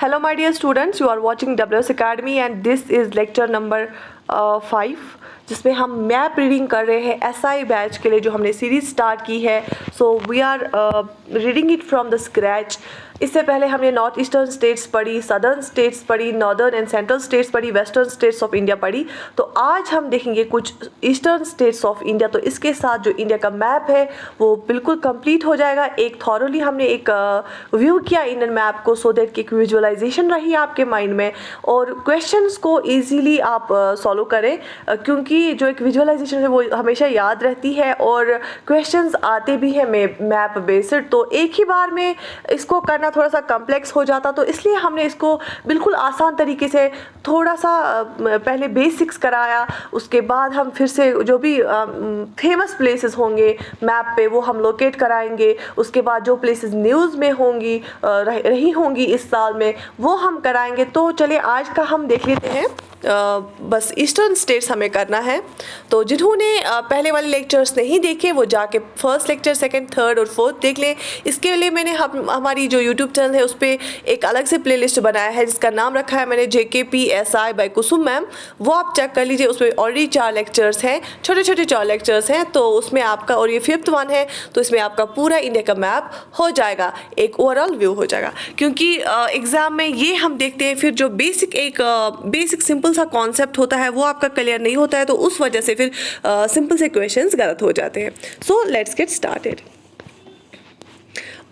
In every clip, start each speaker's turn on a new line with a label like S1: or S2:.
S1: Hello my dear students, you are watching WS Academy and this is lecture number 5 जिसमें हम map reading कर रहे हैं SI batch के लिए जो हमने सीरीज स्टार्ट की है. So we are reading it from the scratch. इससे पहले हमने नॉर्थ ईस्टर्न स्टेट्स पढ़ी, सदर्न स्टेट्स पढ़ी, नॉर्दर्न एंड सेंट्रल स्टेट्स पढ़ी, वेस्टर्न स्टेट्स ऑफ इंडिया पढ़ी. तो आज हम देखेंगे कुछ ईस्टर्न स्टेट्स ऑफ इंडिया. तो इसके साथ जो इंडिया का मैप है वो बिल्कुल कंप्लीट हो जाएगा. एक थॉरली हमने एक व्यू किया इंडियन मैप को, सो दैट कि एक विजुअलाइजेशन रही आपके माइंड में और क्वेश्चंस को ईजीली आप सॉल्व करें, क्योंकि जो एक विजुअलाइजेशन है वो हमेशा याद रहती है और क्वेश्चंस आते भी हैं मैप बेस्ड. तो एक ही बार में इसको करना थोड़ा सा कॉम्प्लेक्स हो जाता, तो इसलिए हमने इसको बिल्कुल आसान तरीके से थोड़ा सा पहले बेसिक्स कराया. उसके बाद हम फिर से जो भी फेमस प्लेसेस होंगे मैप पे वो हम लोकेट कराएंगे. उसके बाद जो प्लेसेस न्यूज़ में होंगी रही होंगी इस साल में वो हम कराएंगे. तो चलिए आज का हम देख लेते हैं. बस ईस्टर्न स्टेट्स हमें करना है. तो जिन्होंने पहले वाले लेक्चर्स नहीं देखे वो जाके फर्स्ट लेक्चर, सेकंड, थर्ड और फोर्थ देख लें. इसके लिए मैंने हमारी जो यूट्यूब चैनल है उस पर एक अलग से प्लेलिस्ट बनाया है जिसका नाम रखा है मैंने JKPSI बाय कुसुम मैम. वो आप चेक कर लीजिए. उसमें ऑलरेडी 4 लेक्चर्स हैं, छोटे छोटे 4 लेक्चर्स हैं. तो उसमें आपका, और ये 5th वन है, तो इसमें आपका पूरा इंडिया का मैप हो जाएगा, एक ओवरऑल व्यू हो जाएगा. क्योंकि एग्ज़ाम में ये हम देखते हैं फिर जो बेसिक सिंपल सा कॉन्सेप्ट होता है वो आपका क्लियर नहीं होता है, तो उस वजह से फिर सिंपल से क्वेश्चंस गलत हो जाते हैं. So let's get started.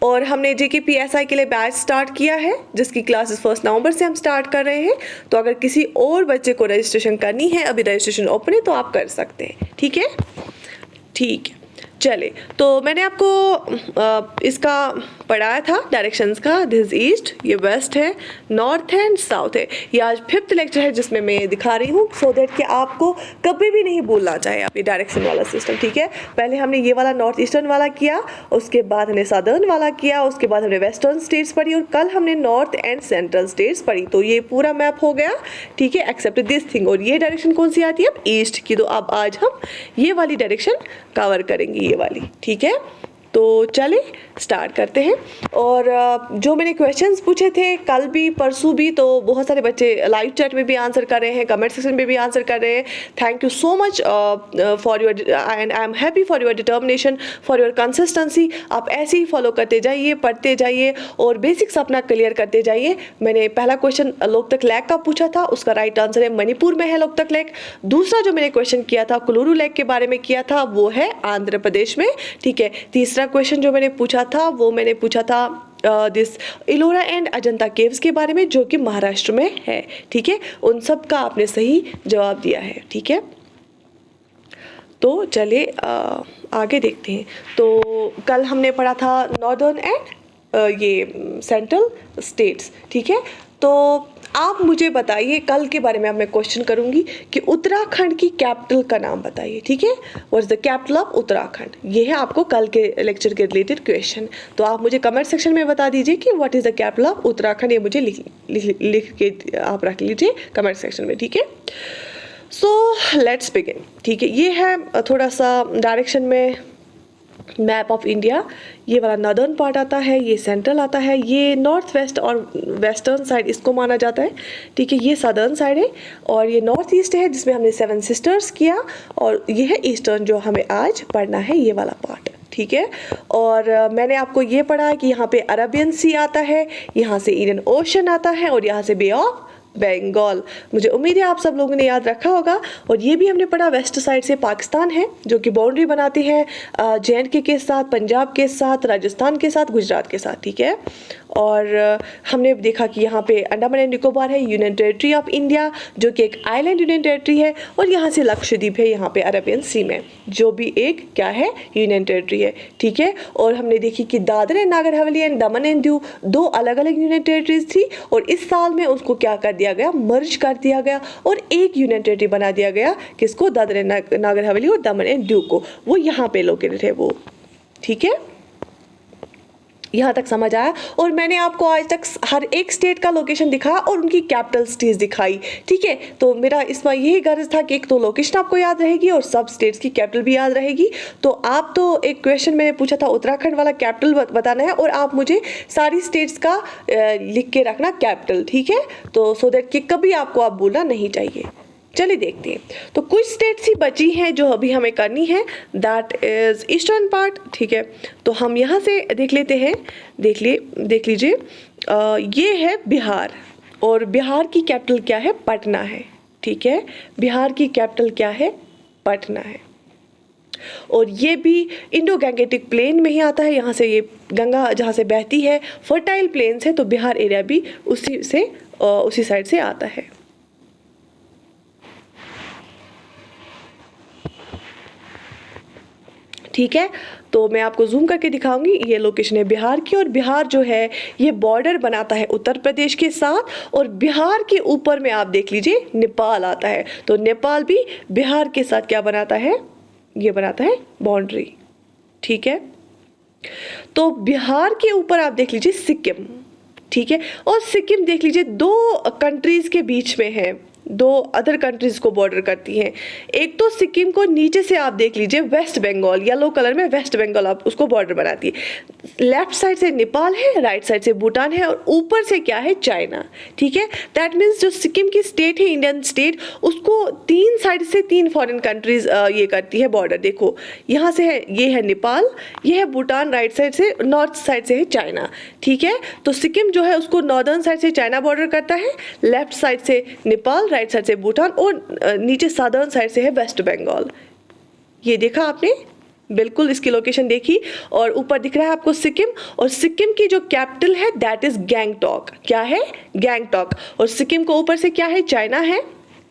S1: और हमने JKPSI के लिए बैच स्टार्ट किया है जिसकी क्लासेस 1 नवंबर से हम स्टार्ट कर रहे हैं. तो अगर किसी और बच्चे को रजिस्ट्रेशन करनी है, अभी रजिस्ट्रेशन ओपन है, तो आप कर सकते हैं. ठीक है, ठीक है. चले, तो मैंने आपको इसका पढ़ाया था डायरेक्शंस का. दिस ईस्ट, ये वेस्ट है, नॉर्थ है एंड साउथ है. ये आज 5th लेक्चर है जिसमें मैं दिखा रही हूँ, सो दैट कि आपको कभी भी नहीं भूलना चाहिए अपनी डायरेक्शन वाला सिस्टम. ठीक है, पहले हमने ये वाला नॉर्थ ईस्टर्न वाला किया, उसके बाद हमने सदर्न वाला किया, उसके बाद हमने वेस्टर्न स्टेट्स पढ़ी और कल हमने नॉर्थ एंड सेंट्रल स्टेट्स पढ़ी. तो ये पूरा मैप हो गया. ठीक है, एक्सेप्ट दिस थिंग. और ये डायरेक्शन कौन सी आती है अब? ईस्ट की. तो अब आज हम ये वाली डायरेक्शन कवर करेंगे, ये वाली. ठीक है, तो चले स्टार्ट करते हैं. और जो मैंने क्वेश्चंस पूछे थे कल भी परसों भी, तो बहुत सारे बच्चे लाइव चैट में भी आंसर कर रहे हैं, कमेंट सेक्शन में भी आंसर कर रहे हैं. Thank you so much for your, and I am happy for your determination, for your consistency. आप ऐसे ही फॉलो करते जाइए, पढ़ते जाइए और बेसिक्स अपना क्लियर करते जाइए. मैंने पहला क्वेश्चन लोकतक लेक का पूछा था, उसका राइट आंसर है मणिपुर में है लोकतक लेक. दूसरा जो मैंने क्वेश्चन किया था कुलुरु लेक के बारे में किया था, वो है आंध्र प्रदेश में. ठीक है, तीसरा क्वेश्चन जो मैंने पूछा था वो मैंने पूछा था this Ellora and Ajanta caves के बारे में, जो कि महाराष्ट्र में है. ठीक है, उन सब का आपने सही जवाब दिया है. ठीक है, तो चलिए आगे देखते हैं. तो कल हमने पढ़ा था नॉर्दर्न एंड ये सेंट्रल स्टेट्स. ठीक है, तो आप मुझे बताइए, कल के बारे में अब मैं क्वेश्चन करूंगी कि उत्तराखंड की कैपिटल का नाम बताइए. ठीक है, what is the capital of Uttarakhand? ये है आपको कल के लेक्चर के रिलेटेड क्वेश्चन. तो आप मुझे कमेंट सेक्शन में बता दीजिए कि what is the capital of Uttarakhand. ये मुझे लिख के आप रख लीजिए कमेंट सेक्शन में. ठीक है, सो लेट्स बिगिन. ठीक है, ये है थोड़ा सा डायरेक्शन में मैप ऑफ इंडिया. ये वाला नॉर्दर्न पार्ट आता है, ये सेंट्रल आता है, ये नॉर्थ वेस्ट और वेस्टर्न साइड इसको माना जाता है. ठीक है, ये सदर्न साइड है और ये नॉर्थ ईस्ट है जिसमें हमने 7 सिस्टर्स किया. और ये है ईस्टर्न जो हमें आज पढ़ना है, ये वाला पार्ट. ठीक है, और मैंने आपको ये पढ़ा है कि यहाँ पे अरेबियन सी आता है, यहाँ से इंडियन ओशन आता है और यहाँ से बे ऑफ बंगाल. मुझे उम्मीद है आप सब लोगों ने याद रखा होगा. और ये भी हमने पढ़ा वेस्ट साइड से पाकिस्तान है जो कि बाउंड्री बनाती है JNK के साथ, पंजाब के साथ, राजस्थान के साथ, गुजरात के साथ. ठीक है, और हमने देखा कि यहाँ पे अंडमान एंड निकोबार है, यूनियन टेरिटरी ऑफ इंडिया, जो कि एक आइलैंड यूनियन टेरिटरी है. और यहाँ से लक्षद्वीप है, यहाँ पे अरेबियन सी में, जो भी एक क्या है, यूनियन टेरिटरी है. ठीक है, और हमने देखी कि Dadra and Nagar Haveli and Daman and Diu 2 अलग अलग यूनियन टेरिटरीज थी और इस साल में उसको क्या कर दिया गया, मर्ज कर दिया गया और एक यूनियन टेरिटरी बना दिया गया. किसको? दादरा एंड नागर हवेली और दमन एंड दीव को. वो यहाँ पे लोकेटेड है वो. ठीक है, यहाँ तक समझ आया? और मैंने आपको आज तक हर एक स्टेट का लोकेशन दिखाया और उनकी कैपिटल सिटीज दिखाई, ठीक है। तो मेरा इसमें यही गर्ज था कि एक तो लोकेशन आपको याद रहेगी और सब स्टेट्स की कैपिटल भी याद रहेगी। तो आप तो एक क्वेश्चन मैंने पूछा था उत्तराखंड वाला कैपिटल बताना है और आप मुझे सारी स्टेट्स का लिख के रखना कैपिटल, ठीक है। तो सो दैट कि कभी आपको आप भूलना नहीं चाहिए। चलिए देखते हैं। तो कुछ स्टेट्स ही बची हैं जो अभी हमें करनी है, दैट इज ईस्टर्न पार्ट, ठीक है। तो हम यहाँ से देख लेते हैं, देख लीजिए ये है बिहार और बिहार की कैपिटल क्या है? पटना है, ठीक है। बिहार की कैपिटल क्या है? पटना है। और ये भी इंडो गैंगेटिक प्लेन में ही आता है, यहाँ से ये गंगा जहाँ से बहती है, फर्टाइल प्लेन्स है, तो बिहार एरिया भी उसी साइड से आता है। ठीक है, तो मैं आपको जूम करके दिखाऊंगी। ये लोकेशन है बिहार की और बिहार जो है ये बॉर्डर बनाता है उत्तर प्रदेश के साथ और बिहार के ऊपर में आप देख लीजिए नेपाल आता है। तो नेपाल भी बिहार के साथ क्या बनाता है? ये बनाता है बाउंड्री, ठीक है। तो बिहार के ऊपर आप देख लीजिए सिक्किम, ठीक है। और सिक्किम देख लीजिए दो कंट्रीज के बीच में है, दो अदर कंट्रीज को बॉर्डर करती हैं। एक तो सिक्किम को नीचे से आप देख लीजिए वेस्ट बंगाल, येलो कलर में वेस्ट बंगाल आप उसको बॉर्डर बनाती है। लेफ्ट साइड से नेपाल है, राइट साइड से भूटान है और ऊपर से क्या है? चाइना, ठीक है। दैट मीन्स जो सिक्किम की स्टेट है, इंडियन स्टेट, उसको तीन साइड से तीन फॉरेन कंट्रीज ये करती है बॉर्डर। देखो यहाँ से है, ये है नेपाल, ये है भूटान, राइट साइड से, नॉर्थ साइड से है चाइना, ठीक है। तो सिक्किम जो है उसको नॉर्दर्न साइड से चाइना बॉर्डर करता है, लेफ्ट साइड से नेपाल, राइट साइड से भूटान और नीचे साउदर्न साइड से है वेस्ट बंगाल। ये देखा आपने? बिल्कुल इसकी लोकेशन देखी। और ऊपर दिख रहा है आपको सिक्किम, और सिक्किम की जो कैपिटल है दैट इज गैंगटॉक। क्या है? गैंगटॉक। और सिक्किम को ऊपर से क्या है? चाइना है,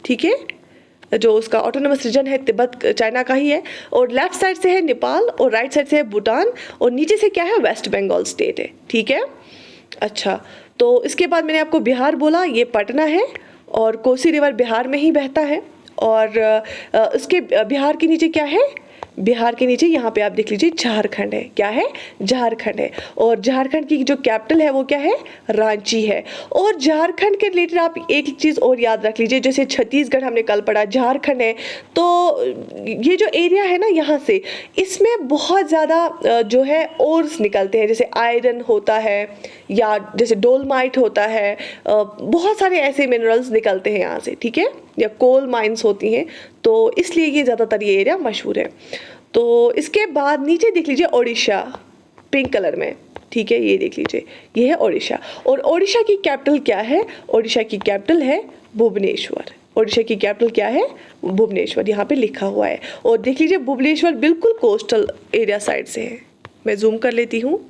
S1: ठीक है। जो उसका ऑटोनोमस रीजन है तिब्बत चाइना का ही है। और लेफ्ट साइड से है नेपाल और राइट साइड से है भूटान और नीचे से क्या है? वेस्ट बंगाल स्टेट है, ठीक है। अच्छा, तो इसके बाद मैंने आपको बिहार बोला, ये पटना है और कोसी रिवर बिहार में ही बहता है। और उसके बिहार के नीचे क्या है? बिहार के नीचे यहाँ पे आप देख लीजिए झारखंड है। क्या है? झारखंड है। और झारखंड की जो कैपिटल है वो क्या है? रांची है। और झारखंड के रिलेटेड आप एक चीज़ और याद रख लीजिए, जैसे छत्तीसगढ़ हमने कल पढ़ा, झारखंड है, तो ये जो एरिया है ना यहाँ से, इसमें बहुत ज़्यादा जो है ओर्स निकलते हैं, जैसे आयरन होता है या जैसे डोलमाइट होता है, बहुत सारे ऐसे मिनरल्स निकलते हैं यहाँ से, ठीक है, या कोल माइंस होती हैं, तो इसलिए ये ज़्यादातर ये एरिया मशहूर है। तो इसके बाद नीचे देख लीजिए ओडिशा, पिंक कलर में, ठीक है, ये देख लीजिए, ये है ओडिशा। और ओडिशा की कैपिटल क्या है? ओडिशा की कैपिटल है भुवनेश्वर। ओडिशा की कैपिटल क्या है? भुवनेश्वर, यहाँ पे लिखा हुआ है। और देख लीजिए भुवनेश्वर बिल्कुल कोस्टल एरिया साइड से है। मैं जूम कर लेती हूँ।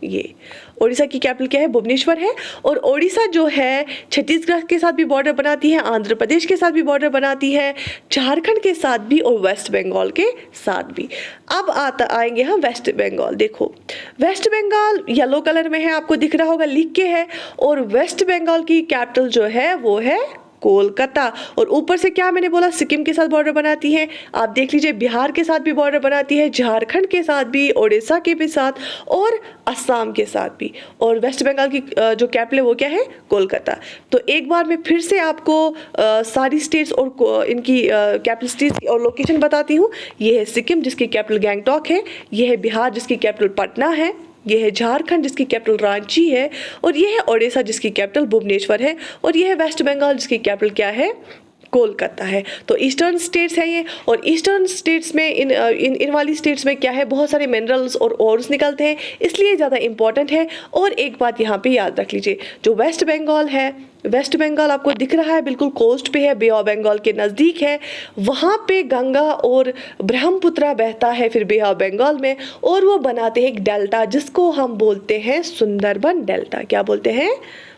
S1: ये ओडिशा की कैपिटल क्या है? भुवनेश्वर है। और ओडिशा जो है छत्तीसगढ़ के साथ भी बॉर्डर बनाती है, आंध्र प्रदेश के साथ भी बॉर्डर बनाती है, झारखंड के साथ भी और वेस्ट बंगाल के साथ भी। अब आएंगे हम वेस्ट बंगाल। देखो वेस्ट बंगाल येलो कलर में है, आपको दिख रहा होगा, लिख के है। और वेस्ट बंगाल की कैपिटल जो है वो है कोलकाता। और ऊपर से क्या मैंने बोला? सिक्किम के साथ बॉर्डर बनाती है। आप देख लीजिए बिहार के साथ भी बॉर्डर बनाती है, झारखंड के साथ भी, ओडिशा के भी साथ और असम के साथ भी। और वेस्ट बंगाल की जो कैपिटल है वो क्या है? कोलकाता। तो एक बार मैं फिर से आपको सारी स्टेट्स और इनकी कैपिटल सिटीज और लोकेशन बताती हूँ। ये है सिक्किम जिसकी कैपिटल गैंगटॉक है, ये है बिहार जिसकी कैपिटल पटना है, ये है झारखंड जिसकी कैपिटल रांची है, और ये है ओडिशा जिसकी कैपिटल भुवनेश्वर है, और ये है वेस्ट बंगाल जिसकी कैपिटल क्या है? कोलकाता है। तो ईस्टर्न स्टेट्स है ये। और ईस्टर्न स्टेट्स में इन वाली स्टेट्स में क्या है? बहुत सारे मिनरल्स और ओर्स निकलते हैं, इसलिए ज़्यादा इंपॉर्टेंट है। और एक बात यहाँ पे याद रख लीजिए, जो वेस्ट बंगाल है, वेस्ट बंगाल आपको दिख रहा है बिल्कुल कोस्ट पे है, बे ऑफ बंगाल के नज़दीक है। वहाँ पे गंगा और ब्रह्मपुत्र बहता है फिर बे ऑफ बंगाल में, और वो बनाते हैं एक डेल्टा जिसको हम बोलते हैं सुंदरबन डेल्टा। क्या बोलते हैं?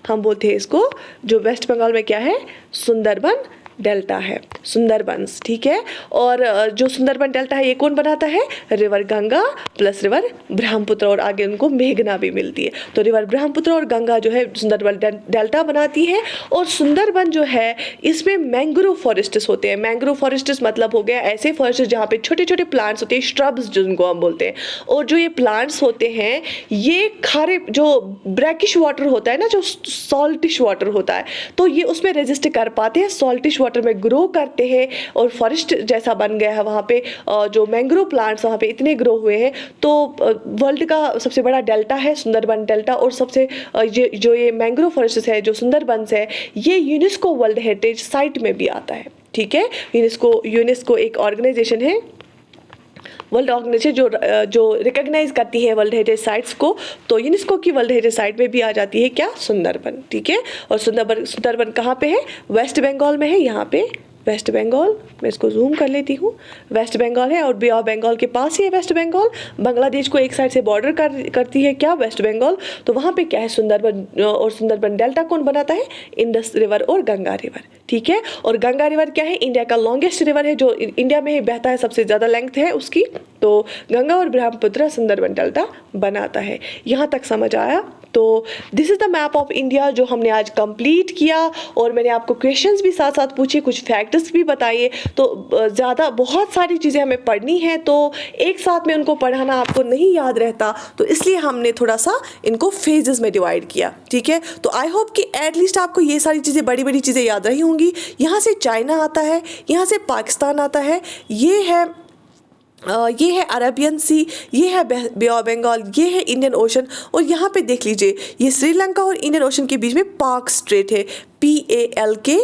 S1: हम बोलते हैं इसको, जो वेस्ट बंगाल में क्या है? सुंदरबन डेल्टा है, सुंदरबंस, ठीक है। और जो सुंदरबन डेल्टा है ये कौन बनाता है? River Ganga plus river Brahmaputra, और आगे उनको मेघना भी मिलती है। तो रिवर ब्रह्मपुत्र और गंगा जो है सुंदरबन डेल्टा बनाती है। और सुंदरबन जो है इसमें मैंग्रोव फॉरेस्ट्स होते हैं। मैंग्रोव फॉरेस्ट्स मतलब हो गया ऐसे फॉरेस्ट जहाँ पे छोटे छोटे प्लांट्स होते हैं, श्रब्स जिनको हम बोलते हैं। और जो ये प्लांट्स होते हैं ये खारे, जो ब्रैकिश वाटर होता है ना, जो सॉल्टिश वाटर होता है, तो ये उसमें रेजिस्ट कर पाते हैं, सॉल्टिश वाटर में ग्रो करते हैं और फॉरेस्ट जैसा बन गया है वहाँ पे। जो मैंग्रोव प्लांट्स वहाँ पे इतने ग्रो हुए हैं। तो वर्ल्ड का सबसे बड़ा डेल्टा है सुंदरबन डेल्टा। और सबसे जो ये मैंग्रोव फॉरेस्ट है, जो सुंदरबंस है, ये यूनेस्को वर्ल्ड हेरिटेज साइट में भी आता है, ठीक है। यूनेस्को एक ऑर्गेनाइजेशन है, वर्ल्ड ऑर्गेनाइजेशन जो रिकॉग्नाइज करती है वर्ल्ड हेरिटेज साइट्स को। तो यूनेस्को की वर्ल्ड हेरिटेज साइट में भी आ जाती है क्या? सुंदरबन, ठीक है। और सुंदरबन कहाँ पे है? वेस्ट बंगाल में है। यहाँ पे वेस्ट बंगाल, मैं इसको जूम कर लेती हूँ, वेस्ट बंगाल है और बे ऑफ बंगाल के पास ही है वेस्ट बंगाल। बांग्लादेश को एक साइड से बॉर्डर करती है क्या? वेस्ट बंगाल। तो वहाँ पे क्या है? सुंदरबन। और सुंदरबन डेल्टा कौन बनाता है? इंडस रिवर और गंगा रिवर, ठीक है। और गंगा रिवर क्या है? इंडिया का लॉन्गेस्ट रिवर है, जो इंडिया में ही बहता है, सबसे ज़्यादा लेंथ है उसकी। तो गंगा और ब्रह्मपुत्र सुंदरबन डेल्टा बनाता है। यहाँ तक समझ आया? तो this is the map of India जो हमने आज कंप्लीट किया। और मैंने आपको क्वेश्चंस भी साथ साथ पूछे, कुछ फैक्ट्स भी बताइए। तो ज़्यादा बहुत सारी चीज़ें हमें पढ़नी है, तो एक साथ में उनको पढ़ाना आपको नहीं याद रहता, तो इसलिए हमने थोड़ा सा इनको फेजेस में डिवाइड किया, ठीक है। तो आई होप कि एटलीस्ट आपको ये सारी चीज़ें, बड़ी बड़ी चीज़ें याद रही होंगी। यहाँ से चाइना आता है, यहाँ से पाकिस्तान आता है, ये है अरेबियन सी, ये है बे ऑफ बंगाल, ये है इंडियन ओशन। और यहाँ पे देख लीजिए, ये श्रीलंका और इंडियन ओशन के बीच में पाक स्ट्रेट है, PALK,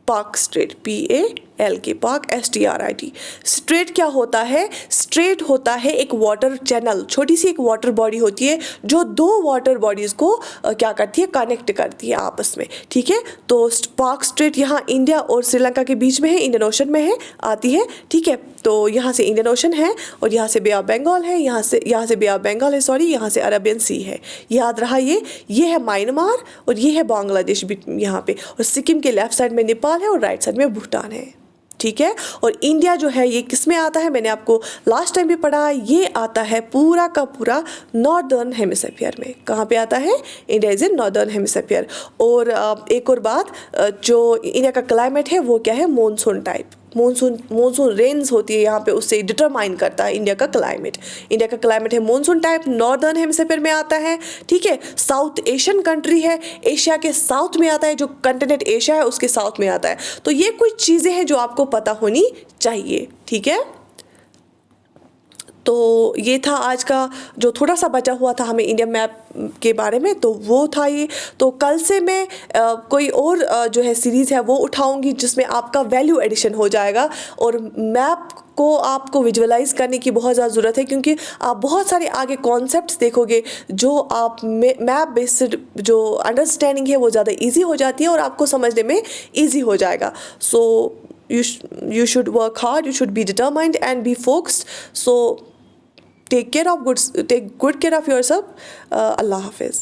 S1: पाक स्ट्रेट, PALK, पाक STRIT। स्ट्रेट क्या होता है? स्ट्रेट होता है एक वाटर चैनल, छोटी सी एक वाटर बॉडी होती है जो दो वाटर बॉडीज़ को क्या करती है? कनेक्ट करती है आपस में, ठीक है। तो पाक स्ट्रेट यहाँ इंडिया और श्रीलंका के बीच में है, इंडियन ओशन में है, आती है, ठीक है। तो यहाँ से इंडियन ओशन है और यहाँ से बे ऑफ बंगाल है, यहाँ से बे ऑफ बंगाल है, सॉरी, यहाँ से अरेबियन सी है। याद रहा ये है म्यांमार और ये है बांग्लादेश भी यहाँ पे। और सिक्किम के लेफ्ट साइड में नेपाल है और राइट साइड में भूटान है, ठीक है। और इंडिया जो है ये किस में आता है? मैंने आपको लास्ट टाइम भी पढ़ा, ये आता है पूरा का पूरा नॉर्दर्न हेमिस्फीयर में। कहाँ पे आता है? India is in northern hemisphere. और एक और बात, जो इंडिया का क्लाइमेट है वो क्या है? Monsoon type. मॉनसून रेन्स होती है यहाँ पे, उससे डिटरमाइन करता है इंडिया का क्लाइमेट। इंडिया का क्लाइमेट है मॉनसून टाइप, नॉर्दर्न हेमिस्फीयर में आता है, ठीक है। साउथ एशियन कंट्री है, एशिया के साउथ में आता है, जो कंटिनेंट एशिया है उसके साउथ में आता है। तो ये कुछ चीज़ें हैं जो आपको पता होनी चाहिए, ठीक है। तो ये था आज का जो थोड़ा सा बचा हुआ था हमें इंडिया मैप के बारे में, तो वो था ये। तो कल से मैं कोई और जो है सीरीज़ है वो उठाऊंगी जिसमें आपका वैल्यू एडिशन हो जाएगा। और मैप को आपको विजुअलाइज करने की बहुत ज़्यादा ज़रूरत है, क्योंकि आप बहुत सारे आगे कॉन्सेप्ट्स देखोगे जो आप मैप बेस्ड जो अंडरस्टैंडिंग है वो ज़्यादा ईजी हो जाती है और आपको समझने में ईजी हो जाएगा। सो you should work hard, you should be determined and be focused. So take good care of yourself. Allah Hafiz.